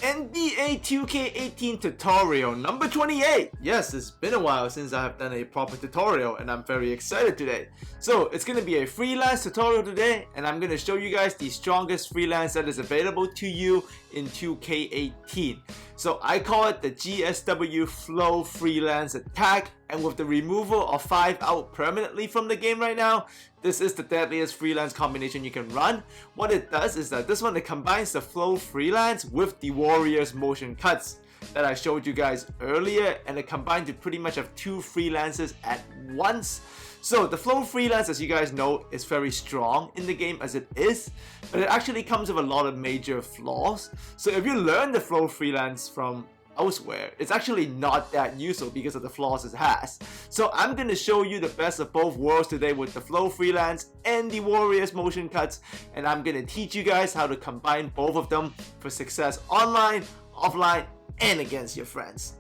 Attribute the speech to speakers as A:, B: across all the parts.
A: NBA 2K18 tutorial number 28. Yes, it's been a while since I have done a proper tutorial and I'm very excited today. So it's going to be a freelance tutorial today and I'm going to show you guys the strongest freelance that is available to you in 2K18. So I call it the GSW Flow Freelance Attack, and with the removal of 5 out permanently from the game right now, this is the deadliest freelance combination you can run. What it does is that this one, it combines the Flow Freelance with the Warriors motion cuts that I showed you guys earlier, and it combines to pretty much have 2 freelances at once. So the Flow Freelance, as you guys know, is very strong in the game as it is, but it actually comes with a lot of major flaws. So if you learn the Flow Freelance from elsewhere, it's actually not that useful because of the flaws it has. So I'm going to show you the best of both worlds today with the Flow Freelance and the Warriors motion cuts, and I'm going to teach you guys how to combine both of them for success online, offline, and against your friends.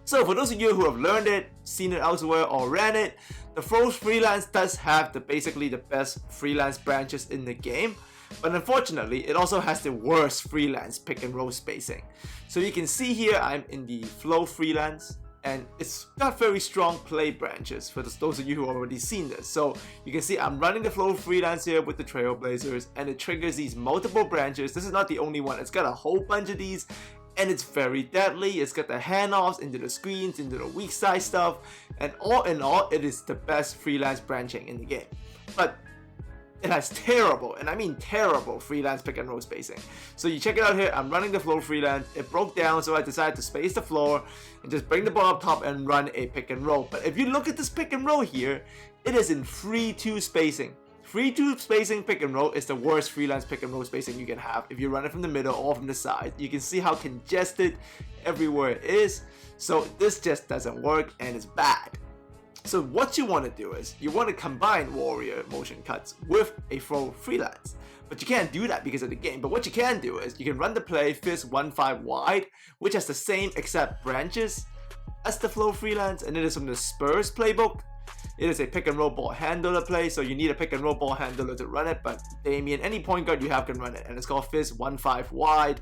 A: So for those of you who have learned it, seen it elsewhere, or ran it, the Flow Freelance does have basically the best freelance branches in the game, but unfortunately it also has the worst freelance pick and roll spacing. So you can see here I'm in the Flow Freelance and it's got very strong play branches for those of you who have already seen this. So you can see I'm running the Flow Freelance here with the Trailblazers and it triggers these multiple branches. This is not the only one, it's got a whole bunch of these. And it's very deadly. It's got the handoffs into the screens, into the weak side stuff, and all in all, it is the best freelance branching in the game. But it has terrible, and I mean terrible, freelance pick and roll spacing. So you check it out here, I'm running the Flow Freelance. It broke down, so I decided to space the floor and just bring the ball up top and run a pick and roll. But if you look at this pick and roll here, it is in 3-2 spacing. 3-2 spacing pick and roll is the worst freelance pick and roll spacing you can have if you run it from the middle or from the side. You can see how congested everywhere it is. So this just doesn't work and it's bad. So what you want to do is you want to combine Warrior motion cuts with a Flow Freelance. But you can't do that because of the game. But what you can do is you can run the play Fist 1-5 wide, which has the same exact branches as the Flow Freelance, and it is from the Spurs playbook. It is a pick and roll ball handler play, so you need a pick and roll ball handler to run it, but Damian, any point guard you have can run it, and it's called Fist 1-5 wide.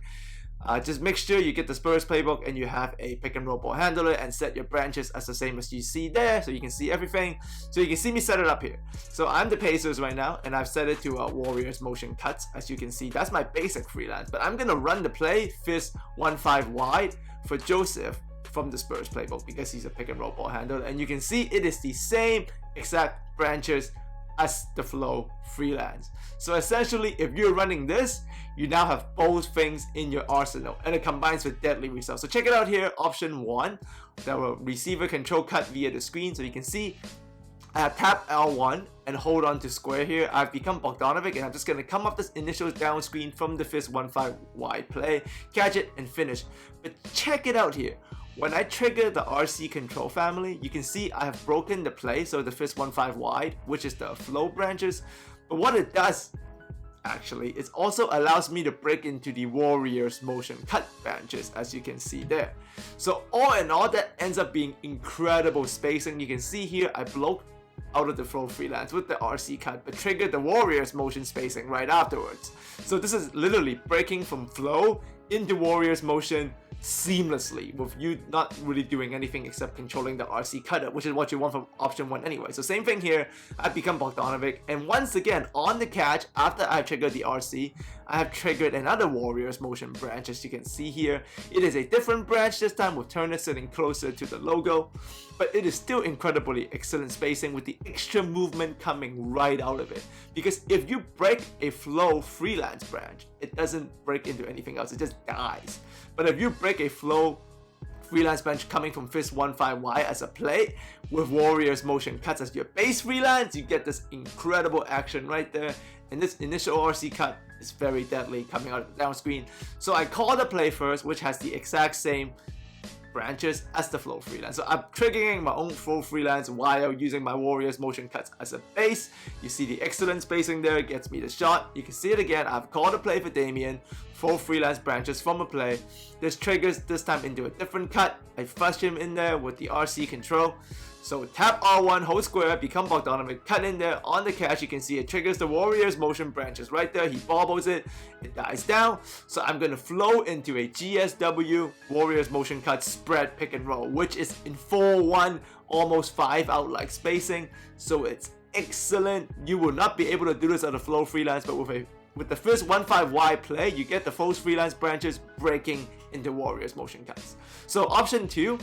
A: Just make sure you get the Spurs playbook and you have a pick and roll ball handler and set your branches as the same as you see there, so you can see everything. So you can see me set it up here. So I'm the Pacers right now, and I've set it to Warriors motion cuts. As you can see, that's my basic freelance, but I'm gonna run the play Fist 1-5 wide for Joseph from the Spurs playbook because he's a pick and roll ball handler, and you can see it is the same exact branches as the Flow Freelance. So essentially, if you're running this, you now have both things in your arsenal, and it combines with deadly results. So check it out here, option 1, the receiver control cut via the screen. So you can see I have tap L1 and hold on to square here. I've become Bogdanovic, and I'm just going to come up this initial down screen from the Fist 1-5 wide play, catch it, and finish. But check it out here. When I trigger the RC control family, you can see I have broken the play, so the Fist 1-5 wide, which is the flow branches. But what it does, actually, it also allows me to break into the Warriors motion cut branches, as you can see there. So all in all, that ends up being incredible spacing. You can see here I broke out of the Flow Freelance with the RC cut, but triggered the Warriors motion spacing right afterwards. So this is literally breaking from flow into Warriors motion seamlessly, with you not really doing anything except controlling the RC cutter, which is what you want from option 1 anyway. So same thing here, I've become Bogdanovic, and once again on the catch, after I've triggered the RC, I have triggered another Warriors motion branch. As you can see here, it is a different branch this time with Turner sitting closer to the logo, but it is still incredibly excellent spacing with the extra movement coming right out of it. Because if you break a Flow Freelance branch, it doesn't break into anything else, it just dies. But if you break a Flow Freelance branch coming from Fist 1-5 wide as a play with Warriors motion cuts as your base freelance, you get this incredible action right there. And this initial RC cut is very deadly coming out of the down screen. So I call the play first, which has the exact same branches as the Flow Freelance. So I'm triggering my own Flow Freelance while using my Warriors motion cuts as a base. You see the excellent spacing there, gets me the shot. You can see it again, I've called a play for Damian, Flow Freelance branches from a play. This triggers this time into a different cut. I flush him in there with the RC control. So tap R1, hold square, become Bogdanovic, cut in there. On the catch, you can see it triggers the Warriors motion branches right there. He bobbles it, it dies down. So I'm going to flow into a GSW Warriors motion cut spread pick and roll, which is in 4-1, almost 5 out like spacing. So it's excellent. You will not be able to do this on the flow freelance, but with the first 1-5 wide play, you get the false freelance branches breaking into Warriors motion cuts. So option 2,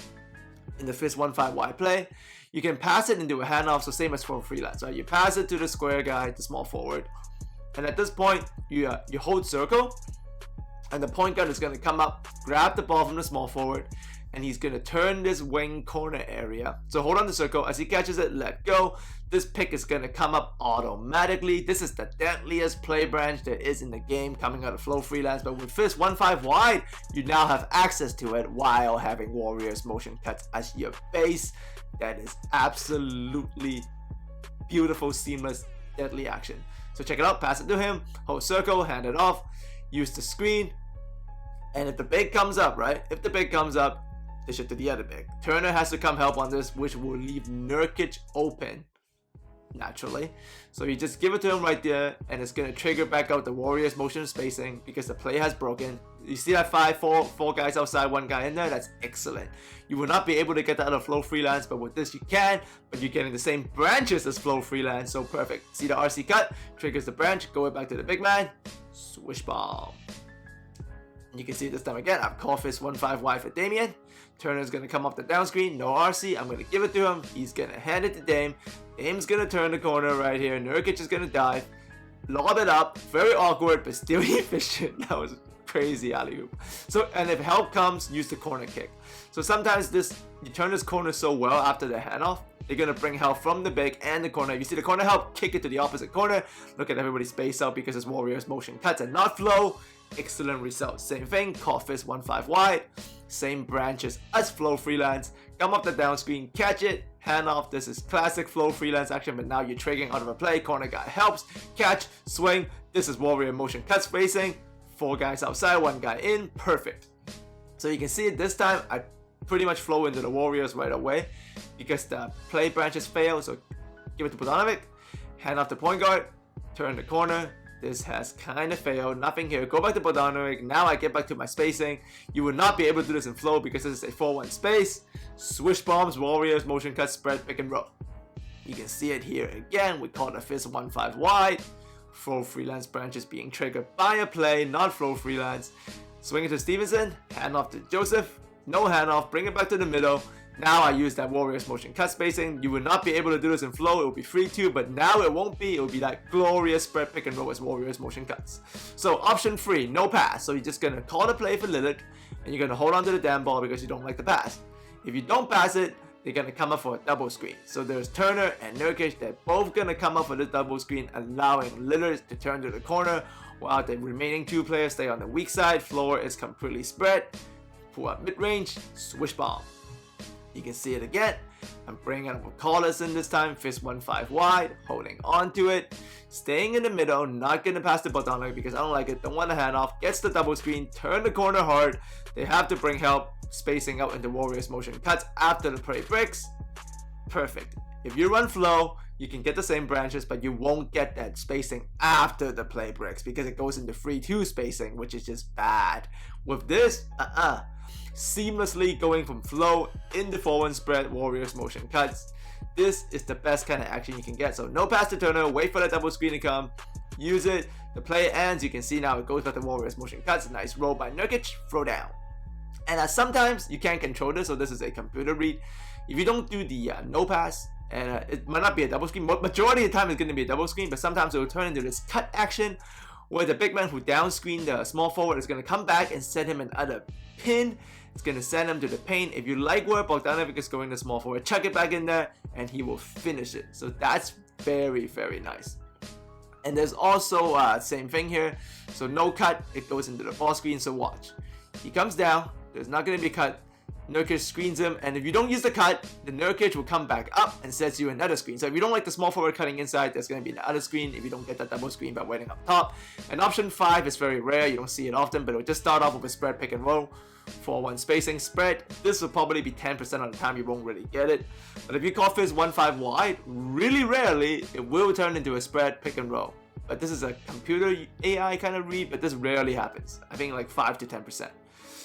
A: in the first 1-5 wide play, you can pass it into a handoff, so same as for freelance, right? You pass it to the square guy, the small forward, and at this point, you hold circle, and the point guard is going to come up, grab the ball from the small forward, and he's going to turn this wing corner area. So hold on the circle. As he catches it, let go. This pick is going to come up automatically. This is the deadliest play branch there is in the game coming out of flow freelance. But with first 1-5 wide, you now have access to it while having Warriors motion cuts as your base. That is absolutely beautiful, seamless, deadly action. So check it out. Pass it to him. Hold circle, hand it off. Use the screen. And if the big comes up, right? If the big comes up, dish it to the other big. Turner has to come help on this, which will leave Nurkic open naturally. So you just give it to him right there, and it's going to trigger back out the Warriors motion spacing because the play has broken. You see that 4 guys outside, 1 guy in there? That's excellent. You will not be able to get that out of flow freelance, but with this you can, but you're getting the same branches as flow freelance, so perfect. See the RC cut, triggers the branch, go it back to the big man, swish bomb. You can see this time again, I've called fist 1-5 wide for Damian. Turner's going to come off the down screen, no RC, I'm going to give it to him, he's going to hand it to Dame. Dame's going to turn the corner right here, Nurkic is going to dive, lob it up, very awkward but still efficient. That was crazy alley-oop. So, and if help comes, use the corner kick. So sometimes you turn this corner so well after the handoff, they're going to bring help from the big and the corner. If you see the corner help, kick it to the opposite corner. Look at everybody space out because it's Warriors motion cuts and not flow. Excellent results. Same thing, call fist 1-5 wide. Same branches as flow freelance. Come up the down screen, catch it, hand off. This is classic flow freelance action, but now you're triggering out of a play. Corner guy helps, catch, swing. This is Warrior motion cut spacing. 4 guys outside, 1 guy in. Perfect. So you can see it this time. I pretty much flow into the Warriors right away because the play branches fail. So give it to Bogdanovic, hand off the point guard, turn the corner. This has kind of failed. Nothing here. Go back to Bogdanovic. Now I get back to my spacing. You will not be able to do this in flow because this is a 4-1 space. Swish bombs, Warriors, motion cut, spread, pick and roll. You can see it here again. We call the fist 1-5 wide. Flow freelance branches being triggered by a play, not flow freelance. Swing it to Stevenson. Hand off to Joseph. No handoff. Bring it back to the middle. Now I use that Warriors motion cut spacing. You will not be able to do this in flow. It will be free too, but now it won't be. It will be that glorious spread pick and roll as Warriors motion cuts. So option 3, no pass. So you're just going to call the play for Lillard, and you're going to hold on to the damn ball because you don't like the pass. If you don't pass it, they're going to come up for a double screen. So there's Turner and Nurkic. They're both going to come up for this double screen, allowing Lillard to turn to the corner while the remaining 2 players stay on the weak side. Floor is completely spread. Pull up mid-range, swish bomb. You can see it again. I'm bringing up a Collis in this time, fist 1-5 wide, holding on to it, staying in the middle, not going to pass the Bogdanovic because I don't like it, don't want to hand off, gets the double screen, turn the corner hard. They have to bring help, spacing out into Warriors motion cuts after the play breaks. Perfect. If you run flow, you can get the same branches, but you won't get that spacing after the play breaks because it goes into 3-2 spacing, which is just bad. With this, seamlessly going from flow into 4-1 spread, Warriors motion cuts. This is the best kind of action you can get. So no pass to Turner, wait for the double screen to come, use it. The play ends, you can see now it goes back to Warriors motion cuts. Nice roll by Nurkic, throw down. And sometimes you can't control this, so this is a computer read. If you don't do the no pass, and it might not be a double screen, majority of the time it's going to be a double screen, but sometimes it will turn into this cut action where the big man who down screened the small forward is going to come back and set him another pin. It's going to send him to the paint. If you like where Bogdanovic is going to small forward, chuck it back in there and he will finish it. So that's very, very nice. And there's also same thing here. So no cut, it goes into the ball screen. So watch. He comes down. There's not going to be a cut. Nurkic screens him, and if you don't use the cut, the Nurkic will come back up and sets you another screen. So if you don't like the small forward cutting inside, there's going to be another screen if you don't get that double screen by waiting up top. And option 5 is very rare, you don't see it often, but it'll just start off with a spread pick and roll 4-1 spacing spread, this will probably be 10% of the time you won't really get it. But if you call fist 1-5 wide, really rarely it will turn into a spread pick and roll. But this is a computer AI kind of read, but this rarely happens. I think like 5 to 10%.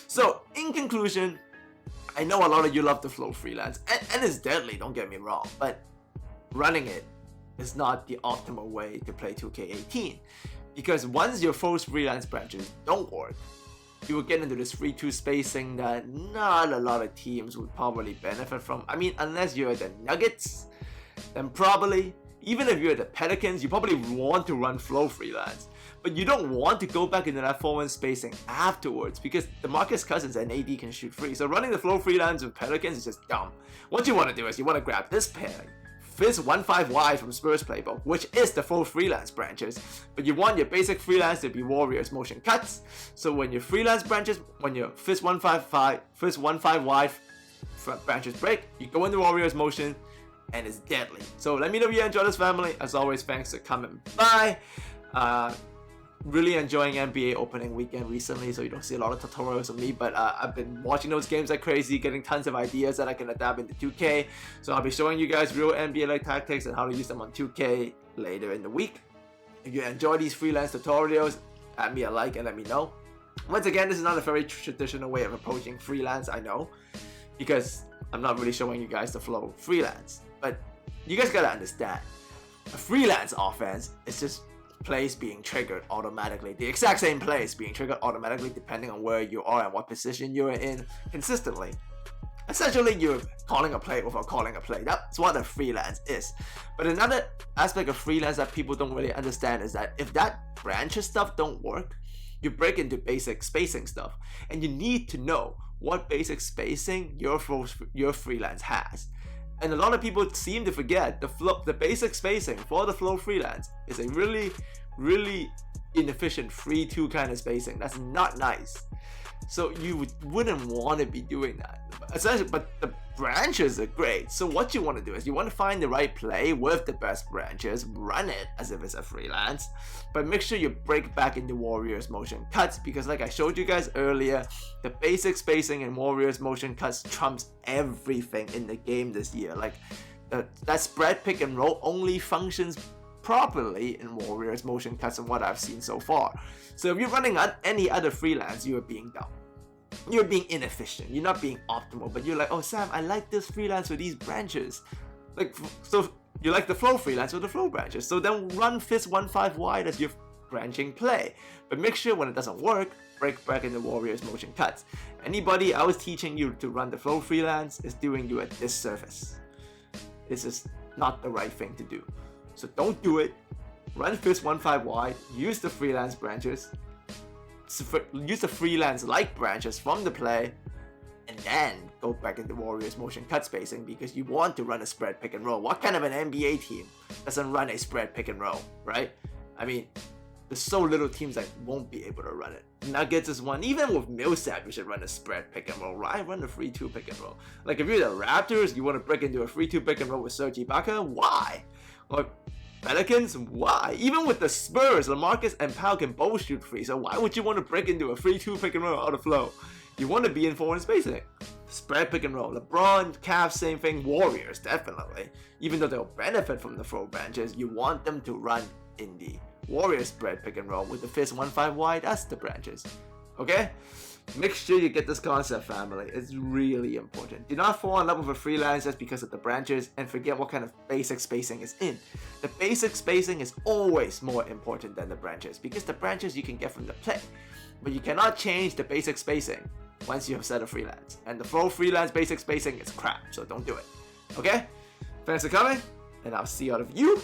A: So in conclusion, I know a lot of you love the flow freelance, and it's deadly, don't get me wrong, but running it is not the optimal way to play 2K18. Because once your flow freelance branches don't work, you will get into this 3-2 spacing that not a lot of teams would probably benefit from. I mean, unless you're the Nuggets, then probably. Even if you're the Pelicans, you probably want to run flow freelance. But you don't want to go back into that 4-1 spacing afterwards because DeMarcus Cousins and AD can shoot free. So running the flow freelance with Pelicans is just dumb. What you want to do is you want to grab this pair, fist 1-5 wide from Spurs playbook, which is the full freelance branches, but you want your basic freelance to be Warriors motion cuts. So when your freelance branches, when your fist 1-5 wide branches break, you go into Warriors motion, and it's deadly. So let me know if you enjoy this, family. As always, thanks for coming by. Really enjoying NBA opening weekend recently, so you don't see a lot of tutorials of me, but I've been watching those games like crazy, getting tons of ideas that I can adapt into 2K. So I'll be showing you guys real NBA-like tactics and how to use them on 2K later in the week. If you enjoy these freelance tutorials, add me a like and let me know. Once again, this is not a very traditional way of approaching freelance, I know, because I'm not really showing you guys the flow freelance. But you guys gotta understand, a freelance offense is just plays being triggered automatically. The exact same plays being triggered automatically depending on where you are and what position you're in consistently. Essentially, you're calling a play without calling a play. That's what a freelance is. But another aspect of freelance that people don't really understand is that if that branches stuff don't work, you break into basic spacing stuff. And you need to know what basic spacing your freelance has. And a lot of people seem to forget the basic spacing for the flow freelance is a really inefficient 3-2 kind of spacing. That's not nice. So you wouldn't want to be doing that. Essentially, but the branches are great. So what you want to do is you want to find the right play with the best branches, run it as if it's a freelance, but make sure you break back into Warriors motion cuts, because like I showed you guys earlier, the basic spacing in Warriors motion cuts trumps everything in the game this year. Like that spread pick and roll only functions properly in Warriors motion cuts from what I've seen so far. So if you're running any other freelance, you are being dumb. You're being inefficient. You're not being optimal. But you're like, oh Sam, I like this freelance with these branches. Like, so you like the flow freelance with the flow branches. So then run fist 1-5 wide as your branching play. But make sure when it doesn't work, break back into Warriors motion cuts. Anybody else teaching you to run the flow freelance is doing you a disservice. This is not the right thing to do. So don't do it. Run fist 1-5 wide. Use the freelance branches. Use the freelance-like branches from the play, and then go back into Warriors motion cut spacing because you want to run a spread pick and roll. What kind of an NBA team doesn't run a spread pick and roll, right? I mean, there's so little teams that won't be able to run it. Nuggets is one. Even with Millsap, you should run a spread pick and roll, right? Run a 3-2 pick and roll. Like if you're the Raptors, you want to break into a 3-2 pick and roll with Serge Ibaka, why? Or Pelicans, why? Even with the Spurs, LaMarcus and Powell can both shoot free, so why would you want to break into a 3-2 pick and roll out of flow? You want to be in 4-1 spacing. Spread pick and roll. LeBron, Cavs, same thing. Warriors, definitely. Even though they'll benefit from the flow branches, you want them to run in the Warriors spread pick and roll with the fist 1-5 wide as the branches. Okay? Make sure you get this concept, family. It's really important. Do not fall in love with a freelance just because of the branches and forget what kind of basic spacing is in. The basic spacing is always more important than the branches because the branches you can get from the play. But you cannot change the basic spacing once you have set a freelance. And the flow freelance basic spacing is crap, so don't do it. Okay? Thanks for coming, and I'll see all of you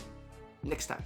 A: next time.